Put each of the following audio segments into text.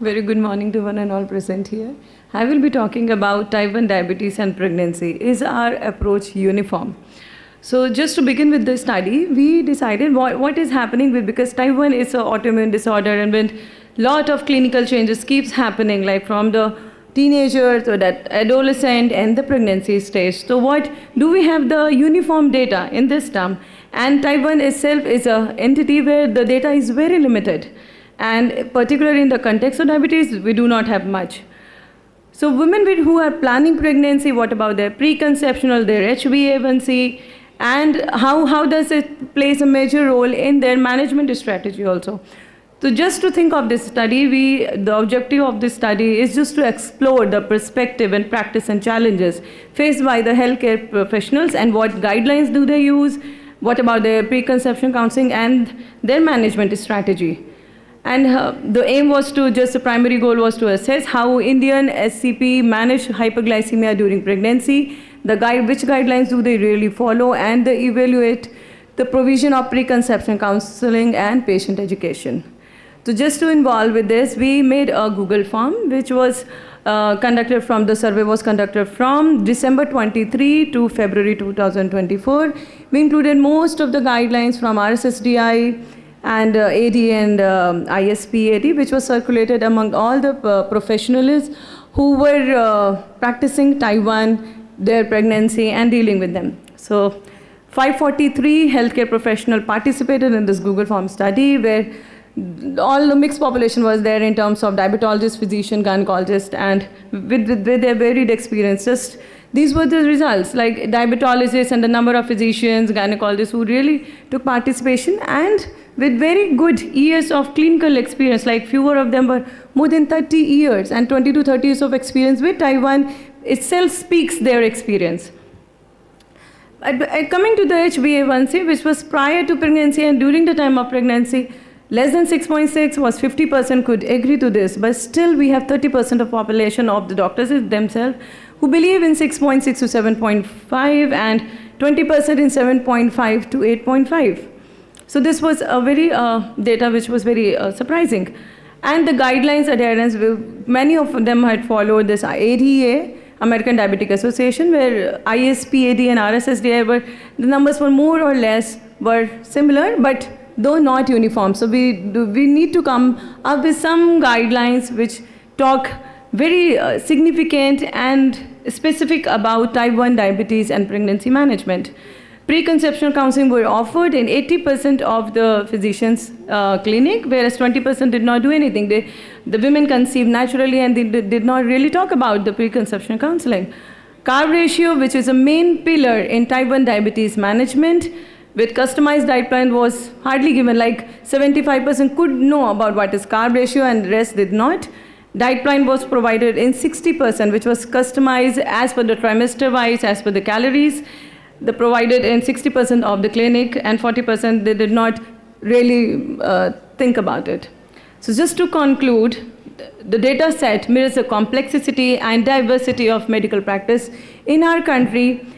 Very good morning to one and all present here. I will be talking about type 1 diabetes and pregnancy. Is our approach uniform? So just to begin with the study, we decided what is happening because type 1 is an autoimmune disorder, and when lot of clinical changes keeps happening, like from the teenager to that adolescent and the pregnancy stage. So what do we have the uniform data in this term? And type 1 itself is an entity where the data is very limited. And particularly in the context of diabetes, we do not have much. So women who are planning pregnancy, what about their preconceptional, their HbA1c, and how does it plays a major role in their management strategy also? So just to think of this study, the objective of this study is just to explore the perspective and practice and challenges faced by the healthcare professionals and what guidelines do they use, what about their preconception counseling and their management strategy. And the aim was the primary goal was to assess how Indian SCP manage hyperglycemia during pregnancy, which guidelines do they really follow, and they evaluate the provision of preconception counseling and patient education. So just to involve with this, we made a Google form, which was the survey was conducted from December 23 to February 2024. We included most of the guidelines from RSSDI, and AD and ISP AD, which was circulated among all the professionals who were practicing type 1, their pregnancy, and dealing with them. So 543 healthcare professionals participated in this Google Form study, where all the mixed population was there in terms of diabetologists, physician, gynecologist, and with their varied experiences. These were the results, like diabetologists and the number of physicians, gynecologists who really took participation, and with very good years of clinical experience, like fewer of them were more than 30 years, and 20 to 30 years of experience with type 1 itself speaks their experience. Coming to the HbA1c, which was prior to pregnancy and during the time of pregnancy, less than 6.6 was 50% could agree to this, but still we have 30% of population of the doctors themselves who believe in 6.6 to 7.5 and 20% in 7.5 to 8.5. So this was a very data which was very surprising. And the guidelines adherence, many of them had followed this ADA, American Diabetic Association, where ISP, AD and RSSDI the numbers were more or less were similar, but though not uniform. So we need to come up with some guidelines which talk very significant and specific about type 1 diabetes and pregnancy management. Preconceptional counseling were offered in 80% of the physicians' clinic, whereas 20% did not do anything. The women conceived naturally and they did not really talk about the preconception counseling. Carb ratio, which is a main pillar in type 1 diabetes management, with customized diet plan was hardly given, like 75% could know about what is carb ratio and the rest did not. Diet plan was provided in 60%, which was customized as per the trimester wise, as per the calories. They provided in 60% of the clinic, and 40% they did not really think about it. So just to conclude, the data set mirrors the complexity and diversity of medical practice in our country.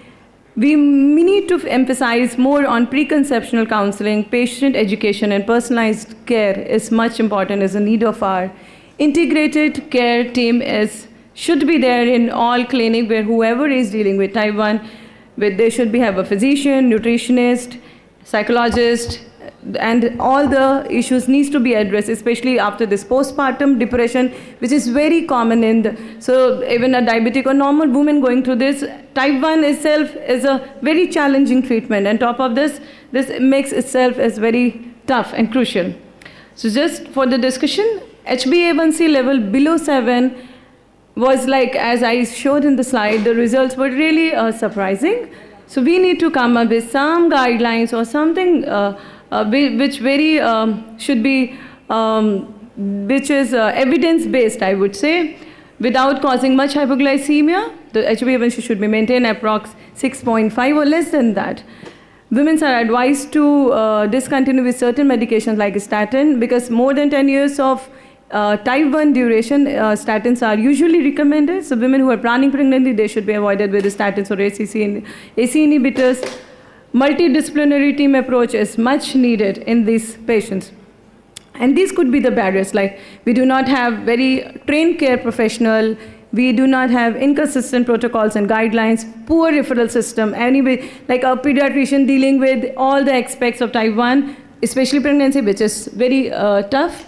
We need to emphasize more on preconceptional counseling, patient education, and personalized care is much important as a need of our integrated care team should be there in all clinic where whoever is dealing with type 1, they should have a physician, nutritionist, psychologist, and all the issues needs to be addressed, especially after this postpartum depression, which is very common so even a diabetic or normal woman going through this, type 1 itself is a very challenging treatment, and top of this makes itself as very tough and crucial. So just for the discussion, HbA1c level below 7 was like, as I showed in the slide, the results were really surprising. So we need to come up with some guidelines or something which should be, which is evidence-based, I would say, without causing much hypoglycemia. The HbA1c should be maintained approx 6.5 or less than that. Women are advised to discontinue with certain medications like statin, because more than 10 years of type 1 duration, statins are usually recommended. So women who are planning pregnancy, they should be avoided with the statins or AC inhibitors. Multidisciplinary team approach is much needed in these patients. And these could be the barriers, like we do not have very trained care professional, we do not have inconsistent protocols and guidelines, poor referral system, anyway, like a pediatrician dealing with all the aspects of type 1, especially pregnancy, which is very tough.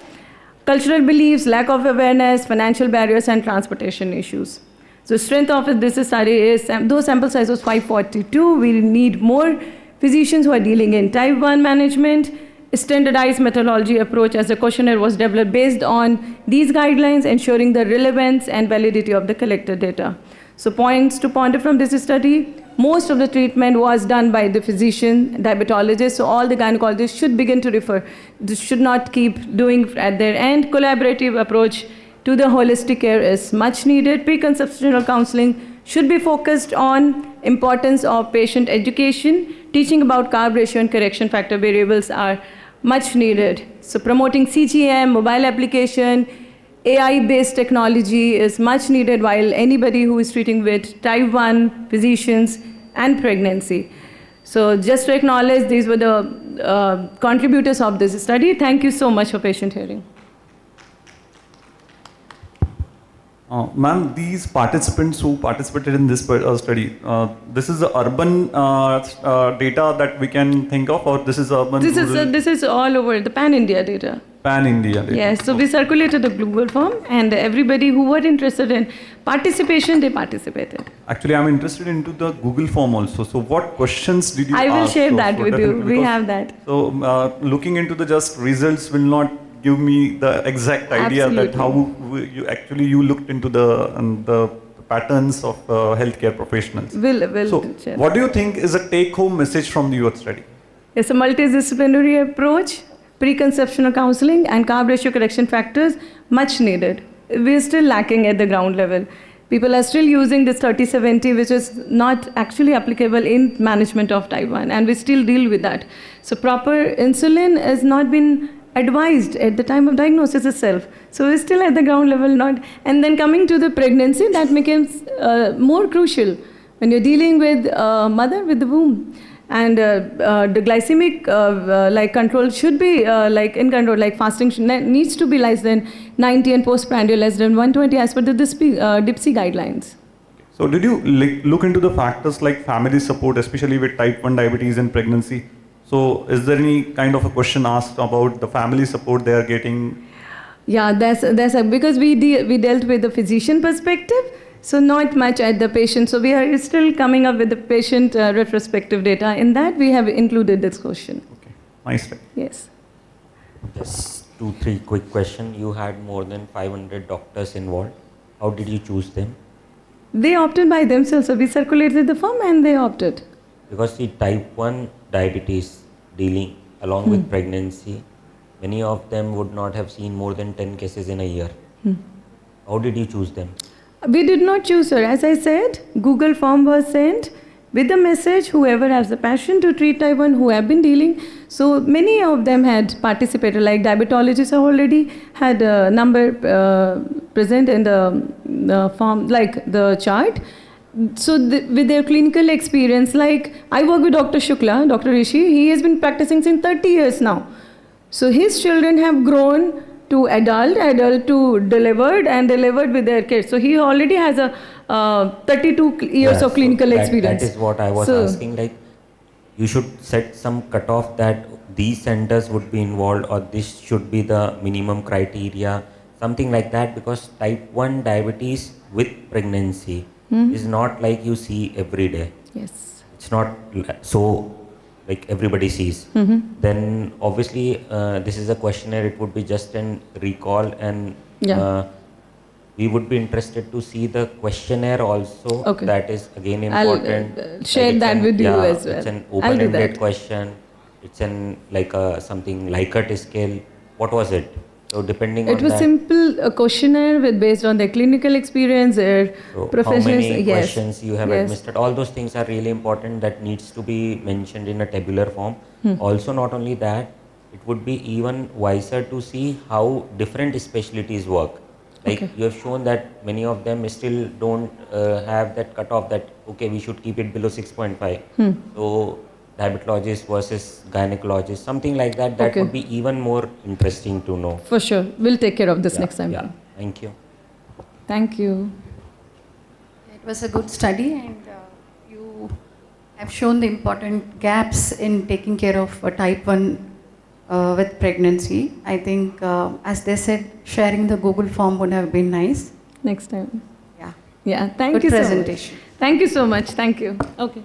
Cultural beliefs, lack of awareness, financial barriers, and transportation issues. So strength of this study is, though sample size was 542, we need more physicians who are dealing in type 1 management. Standardized methodology approach as a questionnaire was developed based on these guidelines, ensuring the relevance and validity of the collected data. So points to ponder from this study, most of the treatment was done by the physician, diabetologist, so all the gynecologists should begin to refer. This should not keep doing at their end. Collaborative approach to the holistic care is much needed. Preconceptional counseling should be focused on importance of patient education. Teaching about carb ratio and correction factor variables are much needed. So promoting CGM, mobile application, AI-based technology is much needed while anybody who is treating with type 1, physicians, and pregnancy. So just to acknowledge, these were the contributors of this study. Thank you so much for patient hearing. Ma'am, these participants who participated in this study, this is the urban data that we can think of, or this is urban? This is all over the pan-India data. Pan-India data. Yes, so we circulated the Google form, and everybody who were interested in participation, they participated. Actually, I'm interested into the Google form also. So what questions did you ask? I will share that with you. We have that. So looking into the just results will not give me the exact idea that how you looked into the patterns of healthcare professionals. So share. What do you think is a take-home message from your study? It's a multidisciplinary approach, preconceptional counseling, and carb ratio correction factors, much needed. We're still lacking at the ground level. People are still using this 30-70, which is not actually applicable in management of type 1, and we still deal with that. So proper insulin has not been advised at the time of diagnosis itself. So we're still at the ground level, and then coming to the pregnancy, that becomes more crucial when you're dealing with mother with the womb. And the glycemic control should be in control, like fasting needs to be less than 90 and postprandial less than 120 as per the DIPSI guidelines. So did you look into the factors like family support, especially with type 1 diabetes and pregnancy? So is there any kind of a question asked about the family support they are getting? Yeah, because we dealt with the physician perspective, so not much at the patient. So we are still coming up with the patient retrospective data. In that, we have included this question. Okay, nice. Yes. Just 2-3 quick questions. You had more than 500 doctors involved. How did you choose them? They opted by themselves. So we circulated the form and they opted. Because the type 1 diabetes dealing along with pregnancy, many of them would not have seen more than 10 cases in a year. How did you choose them? We did not choose, sir. As I said, Google form was sent with the message, whoever has the passion to treat type 1, who have been dealing. So many of them had participated, like diabetologists already had a number present in the form, like the chart. So with their clinical experience, like I work with Dr. Shukla, Dr. Rishi, he has been practicing since 30 years now. So his children have grown to adult to delivered, and delivered with their kids. So he already has a 32 years of clinical experience. That is what I was asking, like you should set some cutoff that these centers would be involved, or this should be the minimum criteria, something like that, because type 1 diabetes with pregnancy is not like you see every day. Yes. It's not so like everybody sees. Then obviously this is a questionnaire, it would be just an recall, and we would be interested to see the questionnaire also. Okay. That is again important. I'll share that with you as well. It's an open-ended question. It's an something Likert scale. What was it? So depending on that. It was simple questionnaire based on their clinical experience, their professions. How many questions you have administered. All those things are really important, that needs to be mentioned in a tabular form. Also, not only that, it would be even wiser to see how different specialties work. Like you have shown that many of them still don't have that cutoff that, okay, we should keep it below 6.5. So diabetologist versus gynecologist, something like that. That would be even more interesting to know. For sure. We'll take care of this next time. Yeah. Thank you. Thank you. It was a good study, and you have shown the important gaps in taking care of type 1 with pregnancy. I think, as they said, sharing the Google form would have been nice. Next time. Yeah. Yeah. Thank Good you presentation. so much. Thank you so much. Thank you. Okay.